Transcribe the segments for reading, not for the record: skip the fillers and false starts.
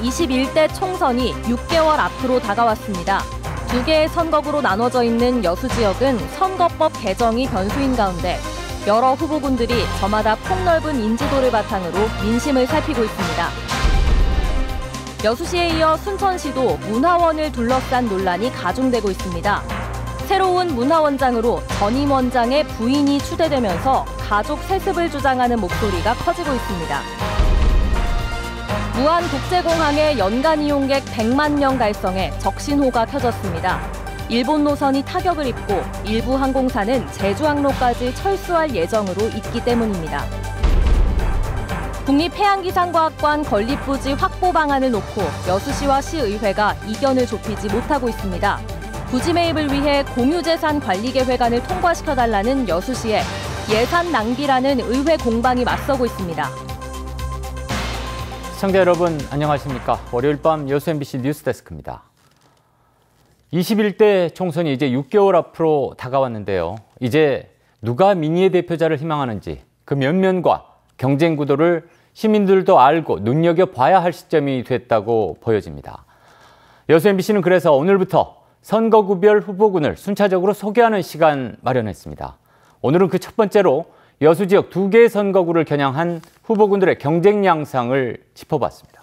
제21대 총선이 6개월 앞으로 다가왔습니다. 두 개의 선거구로 나눠져 있는 여수 지역은 선거법 개정이 변수인 가운데 여러 후보군들이 저마다 폭넓은 인지도를 바탕으로 민심을 살피고 있습니다. 여수시에 이어 순천시도 문화원을 둘러싼 논란이 가중되고 있습니다. 새로운 문화원장으로 전임 원장의 부인이 추대되면서 가족 세습을 주장하는 목소리가 커지고 있습니다. 무안국제공항의 연간 이용객 100만 명 달성에 적신호가 켜졌습니다. 일본 노선이 타격을 입고 일부 항공사는 제주 항로까지 철수할 예정으로 있기 때문입니다. 국립해양기상과학관 건립부지 확보 방안을 놓고 여수시와 시의회가 이견을 좁히지 못하고 있습니다. 부지 매입을 위해 공유재산 관리계획안을 통과시켜달라는 여수시에 예산 낭비라는 의회 공방이 맞서고 있습니다. 시청자 여러분 안녕하십니까? 월요일 밤 여수 MBC 뉴스데스크입니다. 21대 총선이 이제 6개월 앞으로 다가왔는데요. 이제 누가 민의의 대표자를 희망하는지 그 면면과 경쟁 구도를 시민들도 알고 눈여겨봐야 할 시점이 됐다고 보여집니다. 여수 MBC는 그래서 오늘부터 선거구별 후보군을 순차적으로 소개하는 시간 마련했습니다. 오늘은 그 첫 번째로 여수 지역 2개의 선거구를 겨냥한 후보군들의 경쟁 양상을 짚어봤습니다.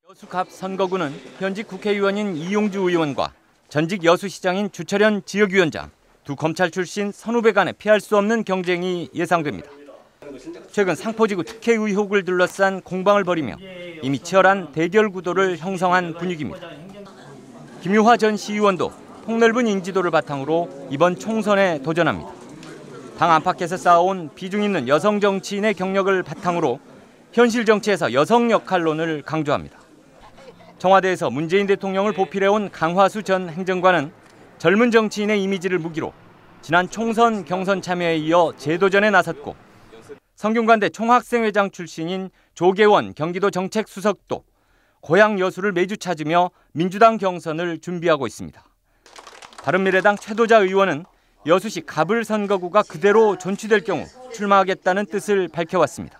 여수갑 선거구는 현직 국회의원인 이용주 의원과 전직 여수시장인 주철현 지역위원장, 두 검찰 출신 선후배 간에 피할 수 없는 경쟁이 예상됩니다. 최근 상포지구 특혜 의혹을 둘러싼 공방을 벌이며 이미 치열한 대결 구도를 형성한 분위기입니다. 김유화 전 시의원도 폭넓은 인지도를 바탕으로 이번 총선에 도전합니다. 당 안팎에서 쌓아온 비중 있는 여성 정치인의 경력을 바탕으로 현실 정치에서 여성 역할론을 강조합니다. 청와대에서 문재인 대통령을 보필해온 강화수 전 행정관은 젊은 정치인의 이미지를 무기로 지난 총선 경선 참여에 이어 재도전에 나섰고, 성균관대 총학생회장 출신인 조계원 경기도 정책수석도 고향 여수를 매주 찾으며 민주당 경선을 준비하고 있습니다. 바른미래당 최도자 의원은 여수시 갑을 선거구가 그대로 존치될 경우 출마하겠다는 뜻을 밝혀왔습니다.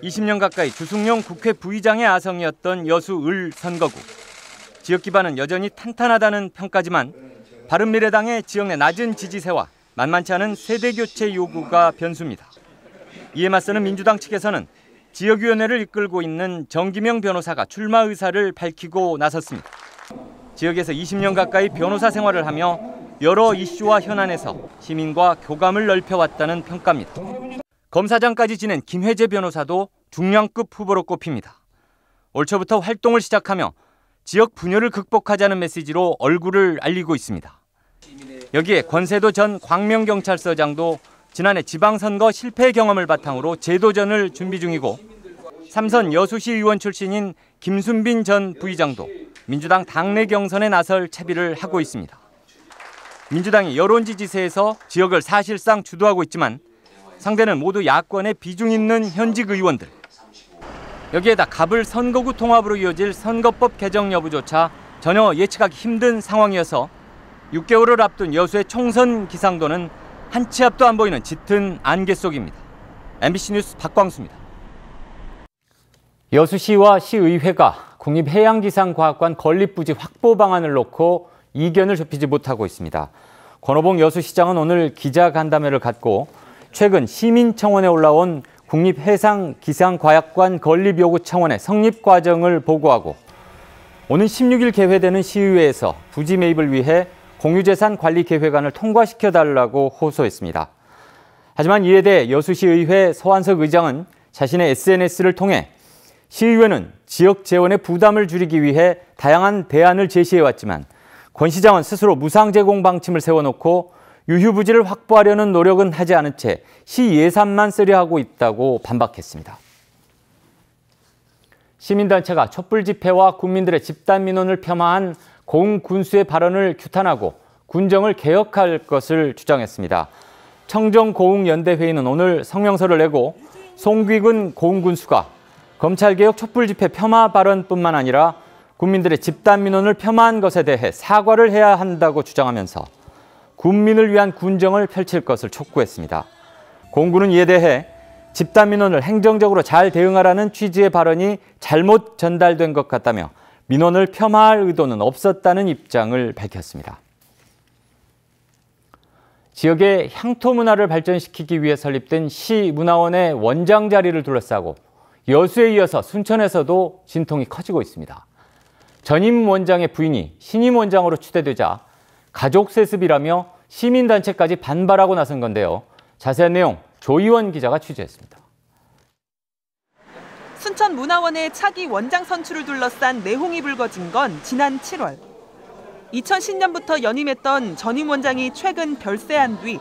20년 가까이 주승용 국회 부의장의 아성이었던 여수 을 선거구. 지역 기반은 여전히 탄탄하다는 평가지만 바른미래당의 지역 내 낮은 지지세와 만만치 않은 세대교체 요구가 변수입니다. 이에 맞서는 민주당 측에서는 지역위원회를 이끌고 있는 정기명 변호사가 출마 의사를 밝히고 나섰습니다. 지역에서 20년 가까이 변호사 생활을 하며 여러 이슈와 현안에서 시민과 교감을 넓혀왔다는 평가입니다. 검사장까지 지낸 김혜재 변호사도 중량급 후보로 꼽힙니다. 올 초부터 활동을 시작하며 지역 분열을 극복하자는 메시지로 얼굴을 알리고 있습니다. 여기에 권세도 전 광명경찰서장도 지난해 지방선거 실패 경험을 바탕으로 재도전을 준비 중이고, 삼선 여수시 의원 출신인 김순빈 전 부의장도 민주당 당내 경선에 나설 채비를 하고 있습니다. 민주당이 여론 지지세에서 지역을 사실상 주도하고 있지만 상대는 모두 야권의 비중 있는 현직 의원들. 여기에다 갑을 선거구 통합으로 이어질 선거법 개정 여부조차 전혀 예측하기 힘든 상황이어서 6개월을 앞둔 여수의 총선 기상도는 한 치 앞도 안 보이는 짙은 안개 속입니다. MBC 뉴스 박광수입니다. 여수시와 시의회가 국립해양기상과학관 건립부지 확보 방안을 놓고 이견을 좁히지 못하고 있습니다. 권오봉 여수시장은 오늘 기자간담회를 갖고 최근 시민청원에 올라온 국립해상기상과학관 건립 요구 청원의 성립 과정을 보고하고, 오는 16일 개회되는 시의회에서 부지 매입을 위해 공유재산 관리 계획안을 통과시켜달라고 호소했습니다. 하지만 이에 대해 여수시의회 서한석 의장은 자신의 SNS를 통해 시의회는 지역 재원의 부담을 줄이기 위해 다양한 대안을 제시해왔지만 권 시장은 스스로 무상 제공 방침을 세워놓고 유휴부지를 확보하려는 노력은 하지 않은 채 시 예산만 쓰려 하고 있다고 반박했습니다. 시민단체가 촛불 집회와 국민들의 집단 민원을 폄하한 고흥 군수의 발언을 규탄하고 군정을 개혁할 것을 주장했습니다. 청정 고흥 연대회의는 오늘 성명서를 내고 송귀근 고흥 군수가 검찰개혁 촛불 집회 폄하 발언뿐만 아니라 국민들의 집단 민원을 폄하한 것에 대해 사과를 해야 한다고 주장하면서 군민을 위한 군정을 펼칠 것을 촉구했습니다. 공군은 이에 대해 집단 민원을 행정적으로 잘 대응하라는 취지의 발언이 잘못 전달된 것 같다며 민원을 폄하할 의도는 없었다는 입장을 밝혔습니다. 지역의 향토 문화를 발전시키기 위해 설립된 시문화원의 원장 자리를 둘러싸고 여수에 이어서 순천에서도 진통이 커지고 있습니다. 전임 원장의 부인이 신임 원장으로 추대되자 가족 세습이라며 시민단체까지 반발하고 나선 건데요. 자세한 내용 조희원 기자가 취재했습니다. 순천문화원의 차기 원장 선출을 둘러싼 내홍이 불거진 건 지난 7월. 2010년부터 연임했던 전임 원장이 최근 별세한 뒤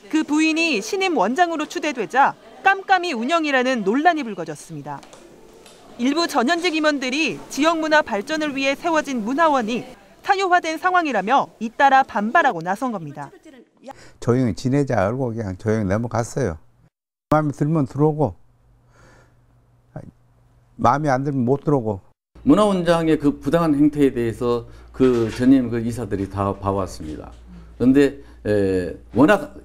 그 부인이 신임 원장으로 추대되자 깜깜이 운영이라는 논란이 불거졌습니다. 일부 전현직 임원들이 지역 문화 발전을 위해 세워진 문화원이 사유화된 상황이라며 잇따라 반발하고 나선 겁니다. 조용히 지내자 알고 그냥 조용히 넘어갔어요. 마음에 들면 들어오고 마음에 안 들면 못 들어오고. 문화원장의 그 부당한 행태에 대해서 그 전임 그 이사들이 다 봐왔습니다. 그런데 워낙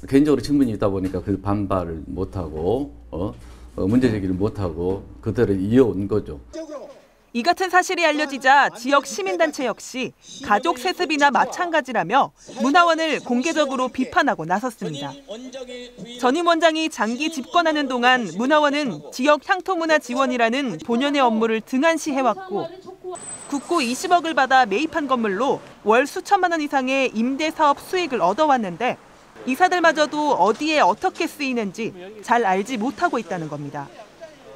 개인적으로 친분이 있다 보니까 그 반발을 못하고 문제 제기를 못하고 그대로 이어온 거죠. 이 같은 사실이 알려지자 지역 시민단체 역시 가족 세습이나 마찬가지라며 문화원을 공개적으로 비판하고 나섰습니다. 전임 원장이 장기 집권하는 동안 문화원은 지역 향토문화 지원이라는 본연의 업무를 등한시해왔고 국고 20억을 받아 매입한 건물로 월 수천만 원 이상의 임대 사업 수익을 얻어왔는데 이사들마저도 어디에 어떻게 쓰이는지 잘 알지 못하고 있다는 겁니다.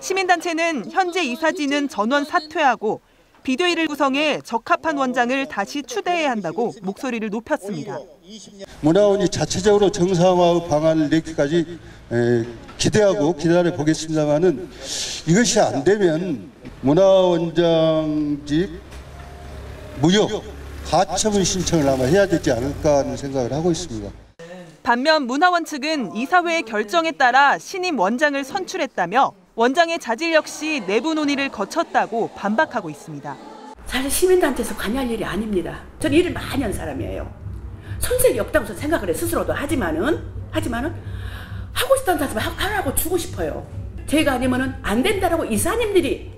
시민단체는 현재 이사진은 전원 사퇴하고 비대위를 구성해 적합한 원장을 다시 추대해야 한다고 목소리를 높였습니다. 문화원이 자체적으로 정상화 방안을 내기까지 기대하고 기다려 보겠습니다만은 이것이 안 되면 문화원장직 무효 가처분 신청을 아마 해야 되지 않을까 하는 생각을 하고 있습니다. 반면 문화원 측은 이사회의 결정에 따라 신임 원장을 선출했다며 원장의 자질 역시 내부 논의를 거쳤다고 반박하고 있습니다. 사실 시민단체에서 관여할 일이 아닙니다. 저는 일을 많이 한 사람이에요. 손색이 없다고 저는 생각을 해 스스로도. 하지만은 하고 싶다는 사람은 하라고 주고 싶어요. 제가 아니면은 안 된다라고 이사님들이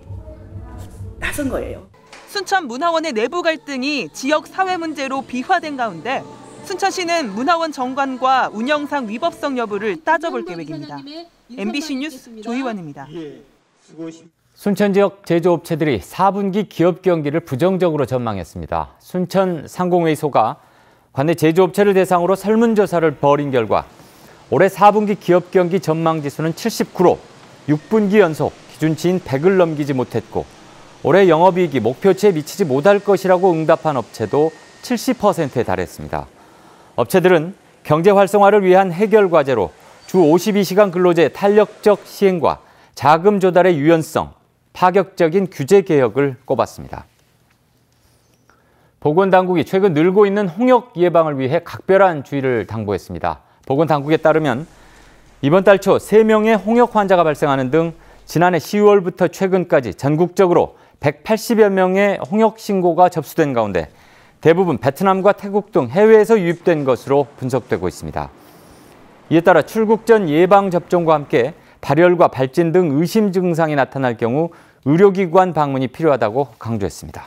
나선 거예요. 순천문화원의 내부 갈등이 지역 사회 문제로 비화된 가운데 순천시는 문화원 정관과 운영상 위법성 여부를 따져볼 계획입니다. MBC 뉴스 조희원입니다. 순천 지역 제조업체들이 4분기 기업 경기를 부정적으로 전망했습니다. 순천 상공회의소가 관내 제조업체를 대상으로 설문조사를 벌인 결과 올해 4분기 기업 경기 전망 지수는 79로 6분기 연속 기준치인 100을 넘기지 못했고 올해 영업이익이 목표치에 미치지 못할 것이라고 응답한 업체도 70%에 달했습니다. 업체들은 경제 활성화를 위한 해결 과제로 주 52시간 근로제 탄력적 시행과 자금 조달의 유연성, 파격적인 규제 개혁을 꼽았습니다. 보건당국이 최근 늘고 있는 홍역 예방을 위해 각별한 주의를 당부했습니다. 보건당국에 따르면 이번 달 초 3명의 홍역 환자가 발생하는 등 지난해 10월부터 최근까지 전국적으로 180여 명의 홍역 신고가 접수된 가운데 대부분 베트남과 태국 등 해외에서 유입된 것으로 분석되고 있습니다. 이에 따라 출국 전 예방접종과 함께 발열과 발진 등 의심 증상이 나타날 경우 의료기관 방문이 필요하다고 강조했습니다.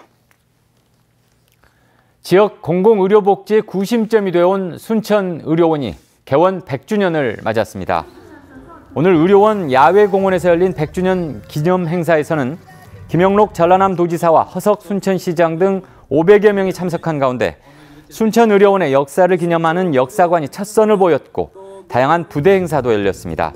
지역 공공의료복지의 구심점이 되어온 순천의료원이 개원 100주년을 맞았습니다. 오늘 의료원 야외공원에서 열린 100주년 기념 행사에서는 김영록 전라남 도지사와 허석 순천시장 등 500여 명이 참석한 가운데 순천의료원의 역사를 기념하는 역사관이 첫 선을 보였고 다양한 부대 행사도 열렸습니다.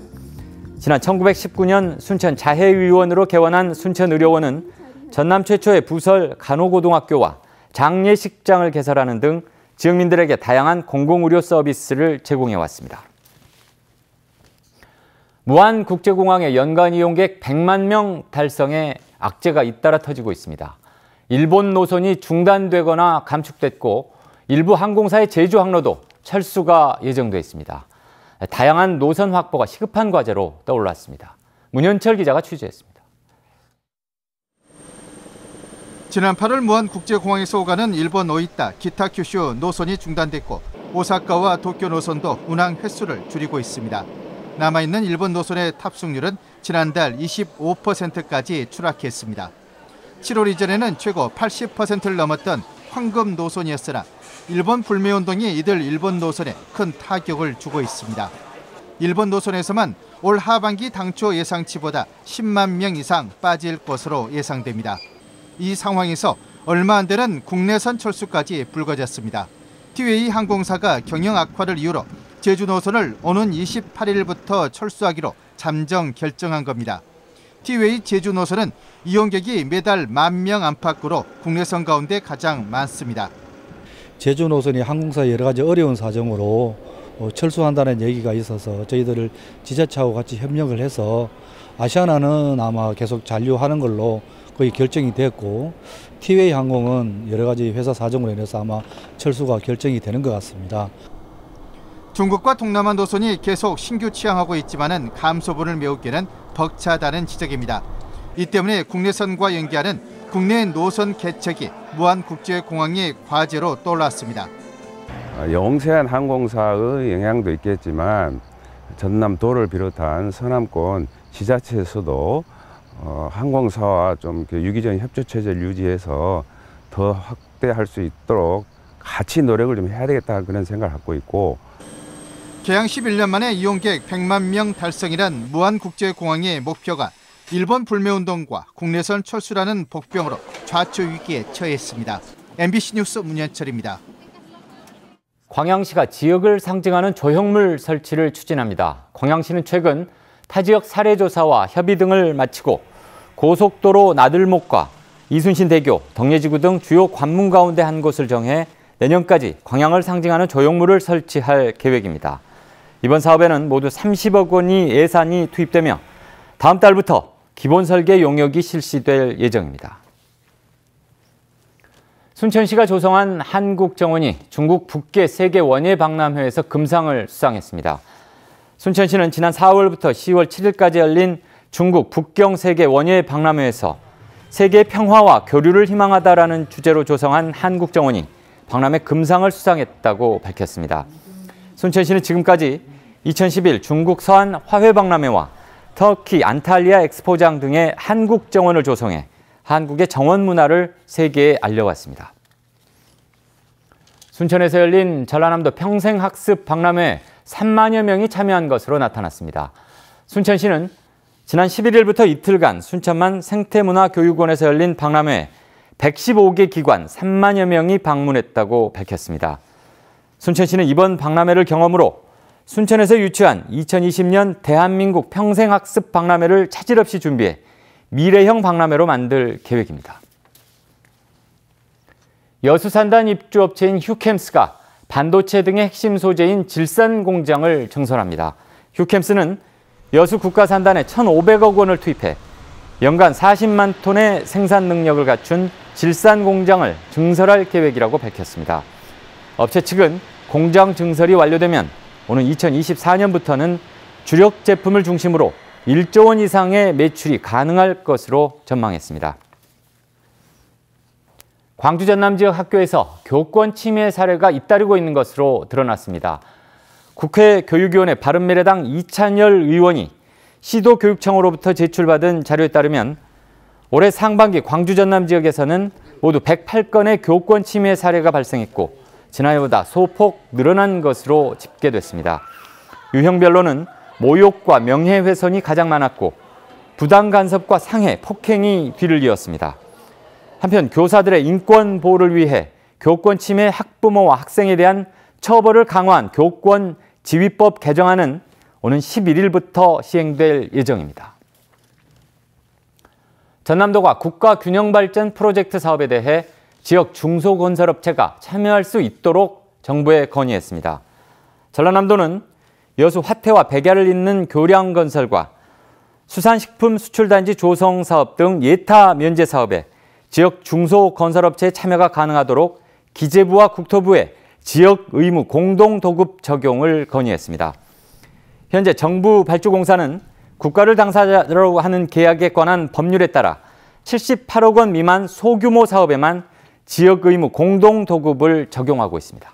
지난 1919년 순천 자해의원으로 개원한 순천의료원은 전남 최초의 부설 간호고등학교와 장례식장을 개설하는 등 지역민들에게 다양한 공공의료 서비스를 제공해왔습니다. 무안국제공항의 연간 이용객 100만 명 달성에 악재가 잇따라 터지고 있습니다. 일본 노선이 중단되거나 감축됐고 일부 항공사의 제주 항로도 철수가 예정돼 있습니다. 다양한 노선 확보가 시급한 과제로 떠올랐습니다. 문현철 기자가 취재했습니다. 지난 8월 무안국제공항에서 오가는 일본 오이타, 기타 큐슈 노선이 중단됐고 오사카와 도쿄 노선도 운항 횟수를 줄이고 있습니다. 남아있는 일본 노선의 탑승률은 지난달 25%까지 추락했습니다. 7월 이전에는 최고 80%를 넘었던 황금 노선이었으나 일본 불매운동이 이들 일본 노선에 큰 타격을 주고 있습니다. 일본 노선에서만 올 하반기 당초 예상치보다 10만 명 이상 빠질 것으로 예상됩니다. 이 상황에서 얼마 안 되는 국내선 철수까지 불거졌습니다. 티웨이 항공사가 경영 악화를 이유로 제주 노선을 오는 28일부터 철수하기로 잠정 결정한 겁니다. 티웨이 제주 노선은 이용객이 매달 10,000명 안팎으로 국내선 가운데 가장 많습니다. 제주 노선이 항공사 여러 가지 어려운 사정으로 철수한다는 얘기가 있어서 저희들을 지자체하고 같이 협력을 해서 아시아나는 아마 계속 잔류하는 걸로 거의 결정이 됐고 티웨이 항공은 여러 가지 회사 사정으로 인해서 아마 철수가 결정이 되는 것 같습니다. 중국과 동남아 노선이 계속 신규 취항하고 있지만은 감소분을 메우기는 벅차다는 지적입니다. 이 때문에 국내선과 연계하는 국내 노선 개척이 무안국제공항의 과제로 떠올랐습니다. 영세한 항공사의 영향도 있겠지만 전남도를 비롯한 서남권 지자체에서도 항공사와 좀 유기적인 협조 체제를 유지해서 더 확대할 수 있도록 같이 노력을 좀 해야 되겠다 그런 생각을 갖고 있고 개항 11년 만에 이용객 100만 명 달성이란 무안국제공항의 목표가 일본 불매운동과 국내선 철수라는 복병으로 좌초 위기에 처했습니다. MBC 뉴스 문현철입니다. 광양시가 지역을 상징하는 조형물 설치를 추진합니다. 광양시는 최근 타 지역 사례 조사와 협의 등을 마치고 고속도로 나들목과 이순신대교, 덕례지구 등 주요 관문 가운데 한 곳을 정해 내년까지 광양을 상징하는 조형물을 설치할 계획입니다. 이번 사업에는 모두 30억 원이 예산이 투입되며 다음 달부터 기본 설계 용역이 실시될 예정입니다. 순천시가 조성한 한국정원이 중국 북계 세계 원예 박람회에서 금상을 수상했습니다. 순천시는 지난 4월부터 10월 7일까지 열린 중국 북경 세계 원예 박람회에서 세계 평화와 교류를 희망하다라는 주제로 조성한 한국정원이 박람회 금상을 수상했다고 밝혔습니다. 순천시는 지금까지 2011 중국 서한 화훼박람회와 터키 안탈리아 엑스포장 등의 한국정원을 조성해 한국의 정원 문화를 세계에 알려왔습니다. 순천에서 열린 전라남도 평생학습 박람회에 3만여 명이 참여한 것으로 나타났습니다. 순천시는 지난 11일부터 이틀간 순천만 생태문화교육원에서 열린 박람회에 115개 기관 3만여 명이 방문했다고 밝혔습니다. 순천시는 이번 박람회를 경험으로 순천에서 유치한 2020년 대한민국 평생학습 박람회를 차질 없이 준비해 미래형 박람회로 만들 계획입니다. 여수산단 입주업체인 휴캠스가 반도체 등의 핵심 소재인 질산 공장을 증설합니다. 휴캠스는 여수 국가산단에 1,500억 원을 투입해 연간 40만 톤의 생산 능력을 갖춘 질산 공장을 증설할 계획이라고 밝혔습니다. 업체 측은 공장 증설이 완료되면 오는 2024년부터는 주력 제품을 중심으로 1조 원 이상의 매출이 가능할 것으로 전망했습니다. 광주 전남 지역 학교에서 교권 침해 사례가 잇따르고 있는 것으로 드러났습니다. 국회 교육위원회 바른미래당 이찬열 의원이 시도교육청으로부터 제출받은 자료에 따르면 올해 상반기 광주 전남 지역에서는 모두 108건의 교권 침해 사례가 발생했고 지난해보다 소폭 늘어난 것으로 집계됐습니다. 유형별로는 모욕과 명예훼손이 가장 많았고 부당 간섭과 상해, 폭행이 뒤를 이었습니다. 한편 교사들의 인권 보호를 위해 교권 침해 학부모와 학생에 대한 처벌을 강화한 교권 지휘법 개정안은 오는 11일부터 시행될 예정입니다. 전남도가 국가균형발전 프로젝트 사업에 대해 지역 중소건설업체가 참여할 수 있도록 정부에 건의했습니다. 전라남도는 여수 화태와 백야를 잇는 교량건설과 수산식품 수출단지 조성 사업 등 예타 면제 사업에 지역 중소건설업체의 참여가 가능하도록 기재부와 국토부에 지역 의무 공동도급 적용을 건의했습니다. 현재 정부 발주공사는 국가를 당사자로 하는 계약에 관한 법률에 따라 78억 원 미만 소규모 사업에만 지역 의무 공동도급을 적용하고 있습니다.